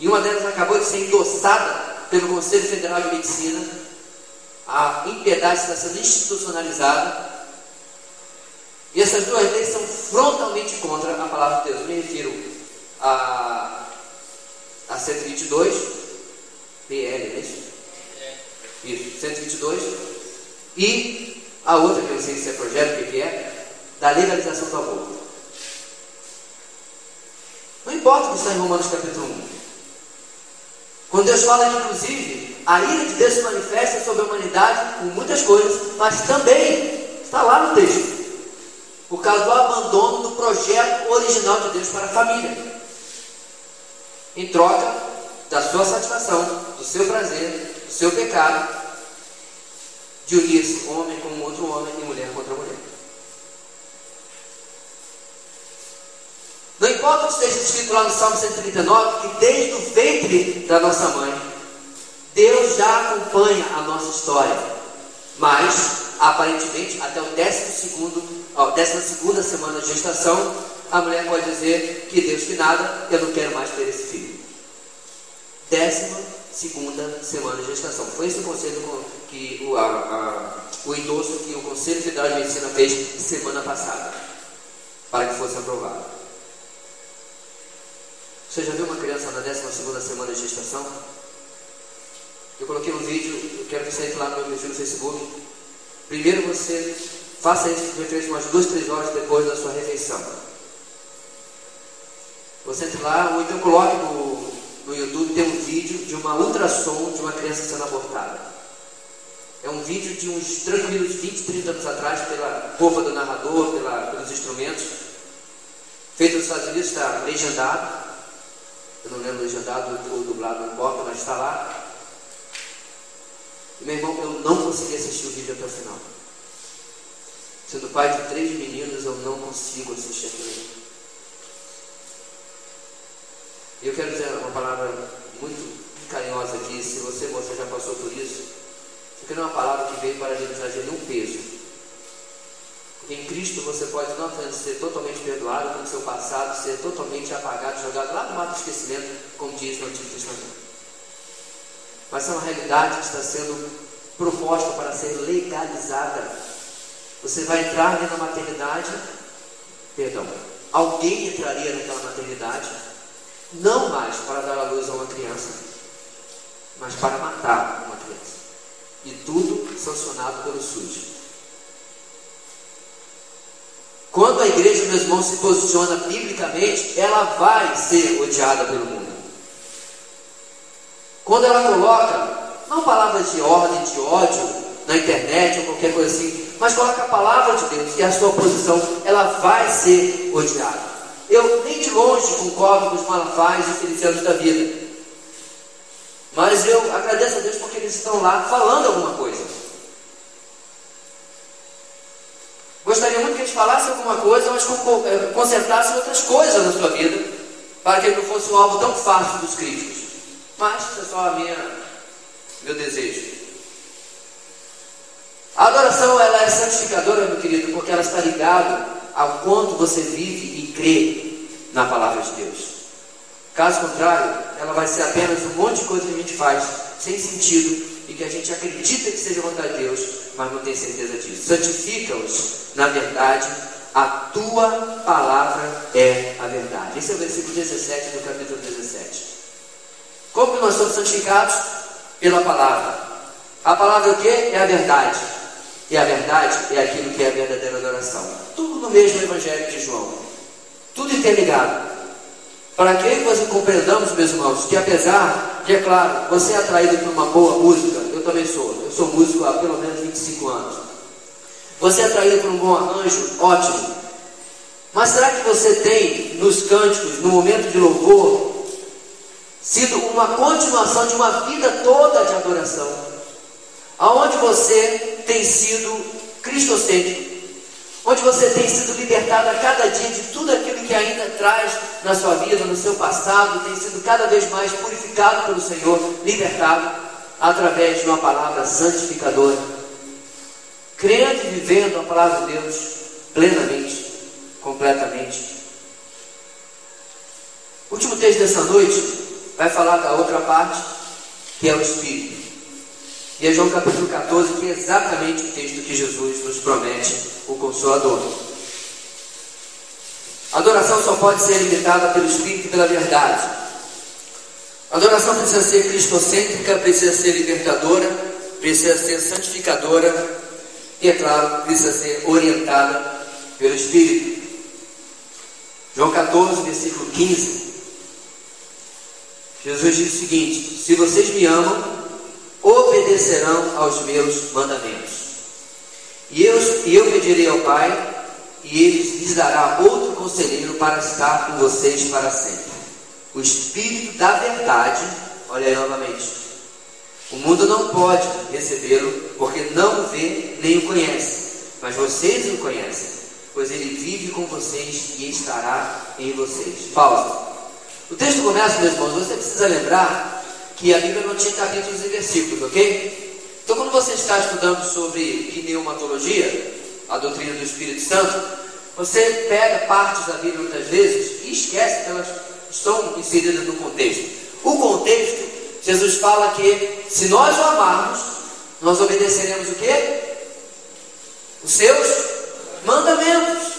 e uma delas acabou de ser endossada pelo Conselho Federal de Medicina. A impiedade está sendo institucionalizada, e essas 2 leis são frontalmente contra a palavra de Deus. Eu me refiro a 122, PL, é isso? Isso, 122, e a outra, que eu não sei se é projeto, o que é, da legalização do aborto. Não importa o que está em Romanos capítulo 1. Quando Deus fala que, inclusive, a ira de Deus se manifesta sobre a humanidade com muitas coisas, mas também está lá no texto, por causa do abandono do projeto original de Deus para a família, em troca da sua satisfação, do seu prazer, do seu pecado, de unir-se homem com outro homem e mulher contra mulher. Não importa o que esteja escrito lá no Salmo 139, que desde o ventre da nossa mãe, Deus já acompanha a nossa história. Mas, aparentemente, até o 12ª semana de gestação, a mulher pode dizer que Deus que nada, eu não quero mais ter esse filho. 12ª semana de gestação. Foi esse o conselho que o endosso que o Conselho Federal de Medicina fez semana passada, para que fosse aprovado. Você já viu uma criança na 12ª semana de gestação? Eu coloquei um vídeo, eu quero que você entre lá no meu perfil no Facebook. Primeiro você faça isso de repente umas 2-3 horas depois da sua refeição. Você entre lá, ou então coloque no YouTube, tem um vídeo de uma ultrassom de uma criança sendo abortada. É um vídeo de uns tranquilos 20-30 anos atrás, pela roupa do narrador, pelos instrumentos. Feito nos Estados Unidos, está legendado. Eu não lembro legendado ou dublado, não importa, mas está lá. E, meu irmão, eu não consegui assistir o vídeo até o final. Sendo pai de 3 meninos, eu não consigo assistir aquilo. E eu quero dizer uma palavra muito carinhosa aqui. Se você já passou por isso, porque não é uma palavra que veio para lhe trazer nenhum peso. Porque em Cristo você pode não apenas ser totalmente perdoado, como seu passado ser totalmente apagado, jogado lá no mato do esquecimento, como diz no Antigo Testamento. Mas é uma realidade que está sendo proposta para ser legalizada. Você vai entrar ali na maternidade, alguém entraria naquela maternidade, não mais para dar à luz a uma criança, mas para matar uma criança. E tudo sancionado pelo SUS. Quando a igreja, meus irmãos, se posiciona biblicamente, ela vai ser odiada pelo mundo. Quando ela coloca, não palavras de ordem, de ódio, na internet ou qualquer coisa assim, mas coloca a palavra de Deus e a sua posição, ela vai ser odiada. Eu nem de longe concordo com os Malafais e os Felicianos da vida, mas eu agradeço a Deus porque eles estão lá falando alguma coisa. Gostaria muito que eles falassem alguma coisa, mas consertassem outras coisas na sua vida, para que ele não fosse um alvo tão fácil dos críticos. Mas isso é só meu desejo. A adoração, ela é santificadora, meu querido, porque ela está ligada ao quanto você vive e crê na palavra de Deus. Caso contrário, ela vai ser apenas um monte de coisa que a gente faz sem sentido e que a gente acredita que seja vontade de Deus, mas não tem certeza disso. Santifica-os na verdade, a tua palavra é a verdade. Esse é o versículo 17 do capítulo 17. Como que nós somos santificados? Pela palavra. A palavra é o que? É a verdade. E a verdade é aquilo que é a verdadeira adoração. Tudo no mesmo evangelho de João. Tudo interligado. Para que nós compreendamos, meus irmãos, que apesar de, é claro, você é atraído por uma boa música, eu também sou. Eu sou músico há pelo menos 25 anos. Você é atraído por um bom arranjo, ótimo. Mas será que você tem, nos cânticos, no momento de louvor, sido uma continuação de uma vida toda de adoração? Aonde você tem sido cristocêntrico, onde você tem sido libertado a cada dia de tudo aquilo que ainda traz na sua vida, no seu passado, tem sido cada vez mais purificado pelo Senhor, libertado através de uma palavra santificadora, crendo e vivendo a palavra de Deus plenamente, completamente. O último texto dessa noite vai falar da outra parte, que é o Espírito. E é João capítulo 14, que é exatamente o texto que Jesus nos promete, o Consolador. A adoração só pode ser limitada pelo Espírito e pela verdade. A adoração precisa ser cristocêntrica, precisa ser libertadora, precisa ser santificadora e, é claro, precisa ser orientada pelo Espírito. João 14, versículo 15. Jesus diz o seguinte: se vocês me amam, obedecerão aos meus mandamentos. E eu pedirei ao Pai, e Ele lhes dará outro conselheiro para estar com vocês para sempre. O Espírito da verdade. Olha aí novamente. O mundo não pode recebê-lo, porque não o vê nem o conhece. Mas vocês o conhecem, pois Ele vive com vocês e estará em vocês. Pausa. O texto começa, meus irmãos, você precisa lembrar que a Bíblia não tinha capítulos e versículos, ok? Então, quando você está estudando sobre pneumatologia, a doutrina do Espírito Santo, você pega partes da Bíblia muitas vezes e esquece que elas estão inseridas no contexto. O contexto, Jesus fala que se nós o amarmos, nós obedeceremos o quê? Os seus mandamentos.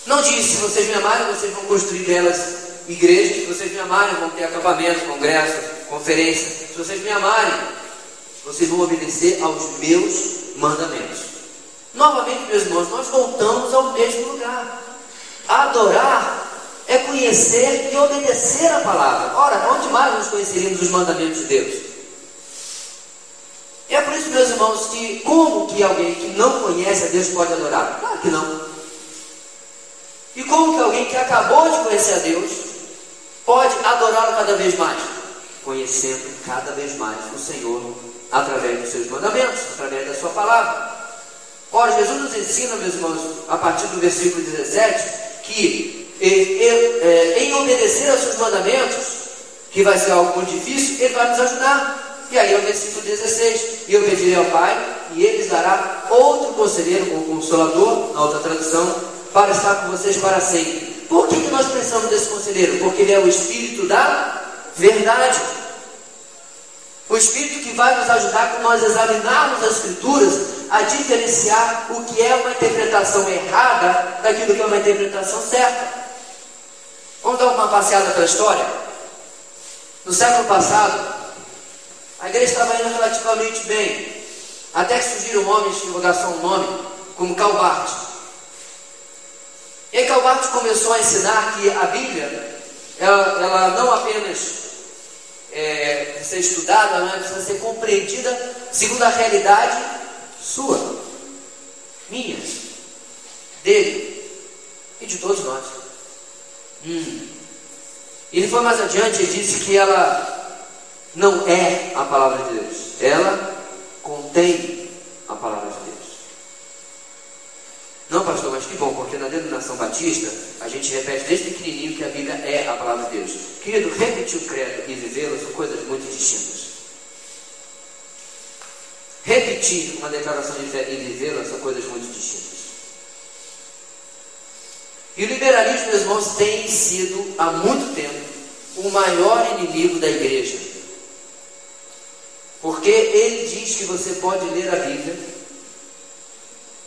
Não diz: se vocês me amarem, vocês vão construir belas igrejas, se vocês me amarem, vão ter acampamento, congresso, conferência. Se vocês me amarem, vocês vão obedecer aos meus mandamentos. Novamente, meus irmãos, nós voltamos ao mesmo lugar. Adorar é conhecer e obedecer a palavra. Ora, onde mais nós conheceríamos os mandamentos de Deus? É por isso, meus irmãos, que como que alguém que não conhece a Deus pode adorar? Claro que não. E como que alguém que acabou de conhecer a Deus pode adorá-lo cada vez mais? Conhecendo cada vez mais o Senhor através dos seus mandamentos, através da sua palavra. Ora, Jesus nos ensina, meus irmãos, a partir do versículo 17, que em obedecer aos seus mandamentos, que vai ser algo muito difícil, Ele vai nos ajudar. E aí é o versículo 16: e eu pedirei ao Pai, e Ele lhes dará outro conselheiro, ou consolador, na outra tradução, para estar com vocês para sempre. Por que nós precisamos desse conselheiro? Porque ele é o Espírito da verdade. O Espírito que vai nos ajudar, quando nós examinarmos as Escrituras, a diferenciar o que é uma interpretação errada daquilo que é uma interpretação certa. Vamos dar uma passeada pela história? No século passado, a igreja estava indo relativamente bem, até que surgiram homens, que vou dar só um nome, como Karl Barth. E aí Karl Barth começou a ensinar que a Bíblia, ela não apenas precisa ser estudada, mas precisa ser compreendida segundo a realidade sua, minha, dele e de todos nós. Ele foi mais adiante e disse que ela não é a palavra de Deus, ela contém a palavra de Deus. Não, pastor, mas que bom, porque na denominação batista a gente repete desde pequenininho que a Bíblia é a palavra de Deus. Querido, repetir o credo e vivê-lo são coisas muito distintas. Repetir uma declaração de fé e vivê-la são coisas muito distintas. E o liberalismo, meus irmãos, tem sido há muito tempo o maior inimigo da igreja. Porque ele diz que você pode ler a Bíblia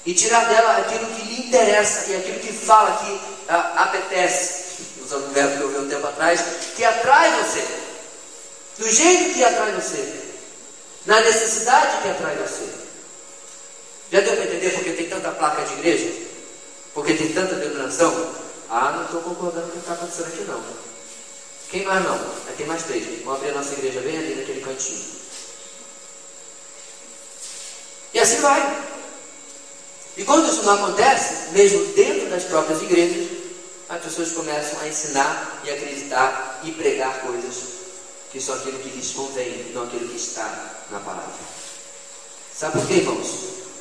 e tirar dela aquilo que lhe interessa e aquilo que fala, que apetece, usando um verbo que eu ouvi um tempo atrás, que atrai você, do jeito que atrai você, na necessidade que atrai você. Já deu para entender porque tem tanta placa de igreja? Porque tem tanta denominação? Não estou concordando com o que está acontecendo aqui não. Quem mais não? Tem mais 3. Vamos abrir a nossa igreja bem ali naquele cantinho. E assim vai. E quando isso não acontece, mesmo dentro das próprias igrejas, as pessoas começam a ensinar e acreditar e pregar coisas que são aquilo que lhes convém, não aquilo que está na palavra. Sabe por quê, irmãos?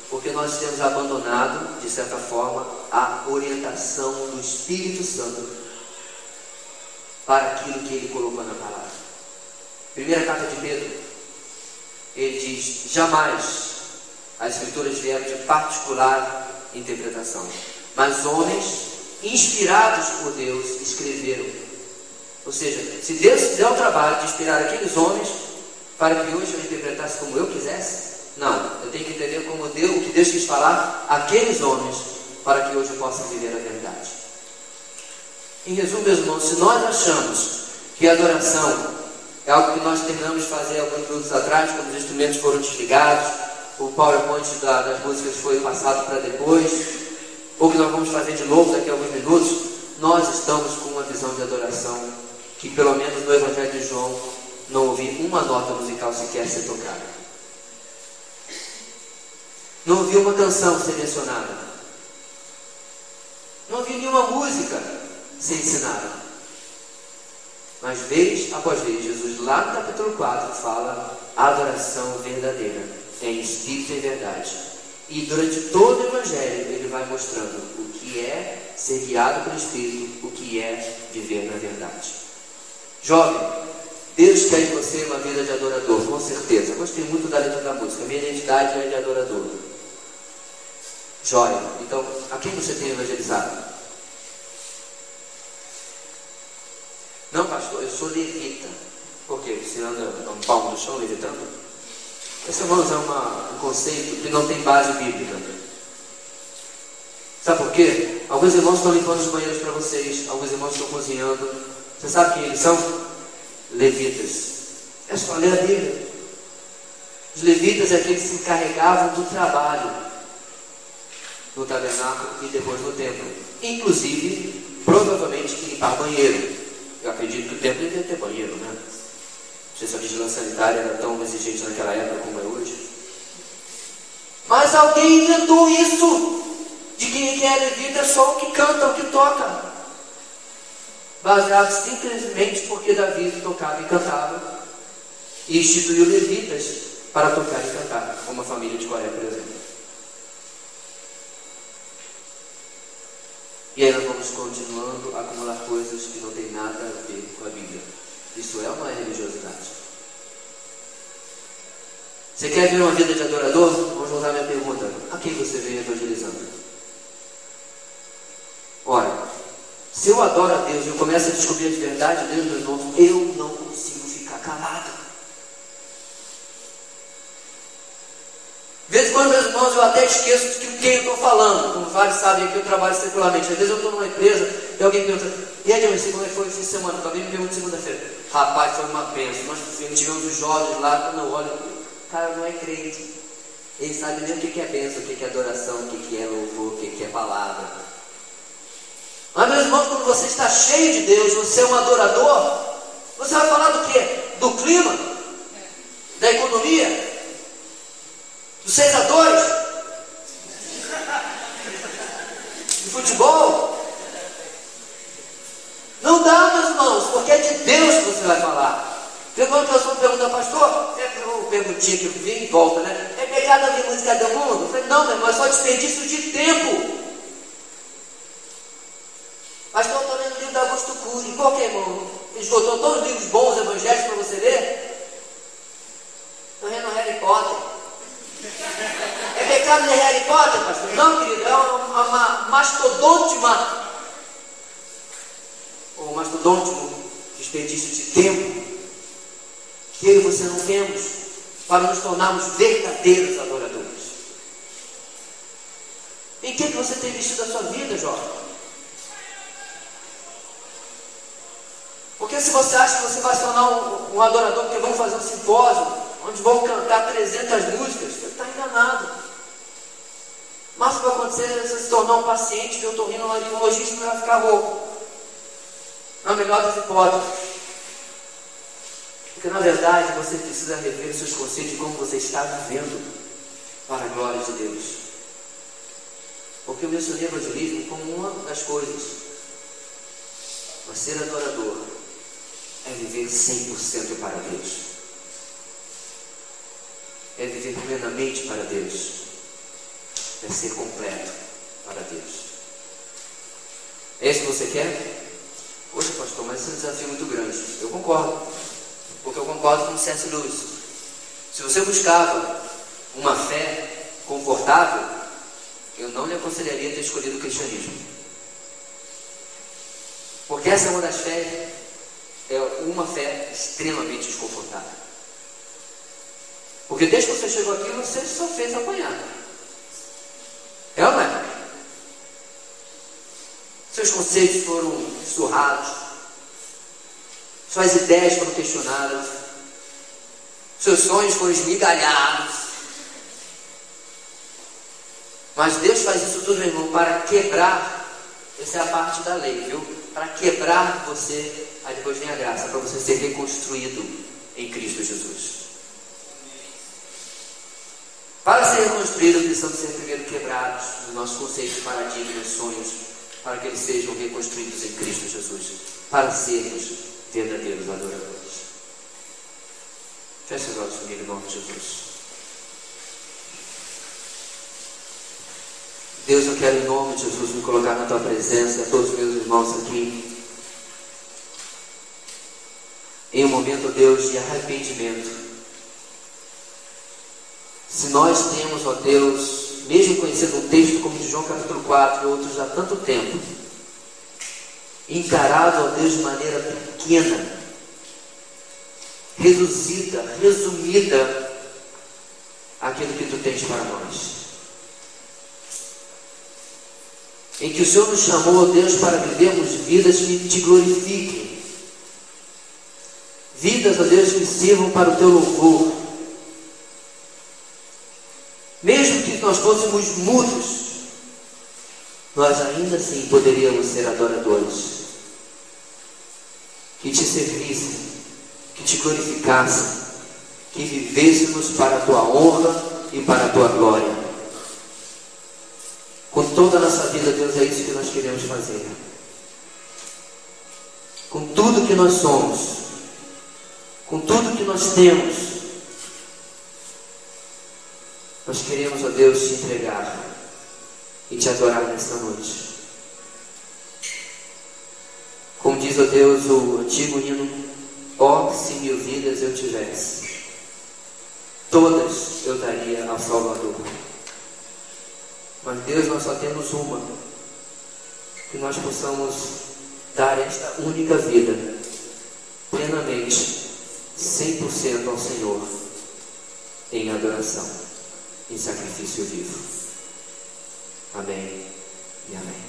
Porque nós temos abandonado, de certa forma, a orientação do Espírito Santo para aquilo que ele colocou na palavra. Primeira carta de Pedro, ele diz: jamais as escrituras vieram de particular interpretação, mas homens inspirados por Deus escreveram. Ou seja, se Deus se der o trabalho de inspirar aqueles homens para que hoje eu interpretasse como eu quisesse, não, eu tenho que entender como Deus, o que Deus quis falar àqueles homens para que hoje eu possa viver a verdade. Em resumo, meus irmãos, se nós achamos que a adoração é algo que nós terminamos de fazer alguns minutos atrás, quando os instrumentos foram desligados, o PowerPoint das músicas foi passado para depois, ou que nós vamos fazer de novo daqui a alguns minutos, nós estamos com uma visão de adoração que, pelo menos no Evangelho de João, não ouvi uma nota musical sequer ser tocada. Não ouvi uma canção ser mencionada. Não ouvi nenhuma música ser ensinada. Mas vez após vez, Jesus lá no capítulo 4 fala adoração verdadeira, em espírito e verdade. E durante todo o Evangelho ele vai mostrando o que é ser guiado pelo Espírito, o que é viver na verdade. Jovem, Deus quer em você uma vida de adorador, com certeza. Gostei muito da letra da música. Minha identidade é de adorador. Jóia. Então, a quem você tem evangelizado? Não, pastor, eu sou levita. Por quê? Você anda um palmo no chão levitando? Esse, irmãos, é um conceito que não tem base bíblica. Sabe por quê? Alguns irmãos estão limpando os banheiros para vocês, alguns irmãos estão cozinhando. Você sabe quem eles são? Levitas. É só ler a Bíblia. Os levitas é aqueles que se encarregavam do trabalho no tabernáculo e depois no templo, inclusive, provavelmente, limpar banheiro. Eu acredito que o templo devia ter banheiro, né? Não sei se a vigilância sanitária era tão exigente naquela época como é hoje. Mas alguém inventou isso, de que quem é levita é só o que canta, o que toca, baseado simplesmente porque Davi tocava e cantava, e instituiu levitas para tocar e cantar, como a família de Coré, por exemplo. E aí nós vamos continuando a acumular coisas que não tem nada a ver com a Bíblia. Isso é uma religiosidade. Você quer ver uma vida de adorador? Vamos voltar à minha pergunta. A quem você vem evangelizando? Ora, se eu adoro a Deus e eu começo a descobrir a verdade de Deus, meus irmãos, eu não consigo ficar calado. De vez em quando, meus irmãos, eu até esqueço de quem eu estou falando. Como vários sabem aqui, eu trabalho secularmente. Às vezes eu estou numa empresa e alguém pergunta: e aí, Dionísio, como é que foi o fim de semana? Alguém me pergunta segunda-feira. Rapaz, foi uma bênção. Nós tivemos os jovens lá, não, olha, o cara não é crente. Ele sabe nem o que é bênção, o que é adoração, o que é louvor, o que é palavra. Mas, meus irmãos, quando você está cheio de Deus, você é um adorador, você vai falar do quê? Do clima? Da economia? Dos 6-2? De futebol? Não dá, meus irmãos, porque é de Deus que você vai falar. Tem uma pessoa que pergunta: pastor, eu perguntinha que vem e volta, né? É pecado ouvir música do mundo? Eu falei: não, meu irmão, é só desperdício de tempo. Pastor, eu estou lendo o livro da Augusto Cury. Qual que é, irmão? Ele esgotou todos os livros bons evangélicos para você ler? Estou lendo Harry Potter. É pecado ler Harry Potter, pastor? Não, querido, é uma mastodôntima, ou mastodôntico desperdício de tempo que eu e você não temos. para nos tornarmos verdadeiros adoradores. Em que você tem investido a sua vida, jovem? Porque se você acha que você vai se tornar um adorador, porque vão fazer um simpósio, onde vão cantar 300 músicas, você está enganado. Mas o que vai acontecer é você se tornar um paciente de otorrinolaringologista e vai ficar rouco. Na melhor das hipóteses. Porque na verdade você precisa rever os seus conceitos de como você está vivendo para a glória de Deus. Porque eu mencionei o evangelismo como uma das coisas. Mas ser adorador é viver 100% para Deus. É viver plenamente para Deus. É ser completo para Deus. É isso que você quer? Poxa, pastor, mas esse é um desafio muito grande. Eu concordo. Porque eu concordo com C.S. Lewis. Se você buscava uma fé confortável, eu não lhe aconselharia ter escolhido o cristianismo. Porque essa é uma das fés, é uma fé extremamente desconfortável. Porque desde que você chegou aqui, você só fez apanhar. É ou não é? Seus conceitos foram surrados, suas ideias foram questionadas, seus sonhos foram esmigalhados. Mas Deus faz isso tudo, meu irmão, para quebrar. Essa é a parte da lei, viu? Para quebrar você, aí depois vem a graça, para você ser reconstruído em Cristo Jesus. Para ser reconstruído, precisamos ser primeiro quebrados nos nossos conceitos, paradigmas, sonhos, para que eles sejam reconstruídos em Cristo Jesus, para sermos verdadeiros adoradores. Feche os olhos comigo em nome de Jesus. Deus, eu quero em nome de Jesus me colocar na tua presença, a todos os meus irmãos aqui, em um momento, Deus, de arrependimento. Se nós temos, ó Deus, mesmo conhecendo um texto como de João capítulo 4 e outros há tanto tempo, encarado, ó Deus, de maneira pequena, reduzida, resumida, aquilo que tu tens para nós. Em que o Senhor nos chamou, ó Deus, para vivermos vidas que te glorifiquem. Vidas, ó Deus, que sirvam para o teu louvor. Mesmo que nós fôssemos mudos, nós ainda assim poderíamos ser adoradores. Que te servissem, que te glorificassem, que vivêssemos para a tua honra e para a tua glória. Com toda a nossa vida, Deus, é isso que nós queremos fazer. Com tudo que nós somos, com tudo que nós temos, nós queremos, ó Deus, te entregar e te adorar nesta noite. Como diz, ó Deus, o antigo hino: ó, se 1000 vidas eu tivesse, todas eu daria ao Salvador. Mas Deus, nós só temos uma. Que nós possamos dar esta única vida plenamente, 100% ao Senhor, em adoração, em sacrifício vivo. Amém e amém.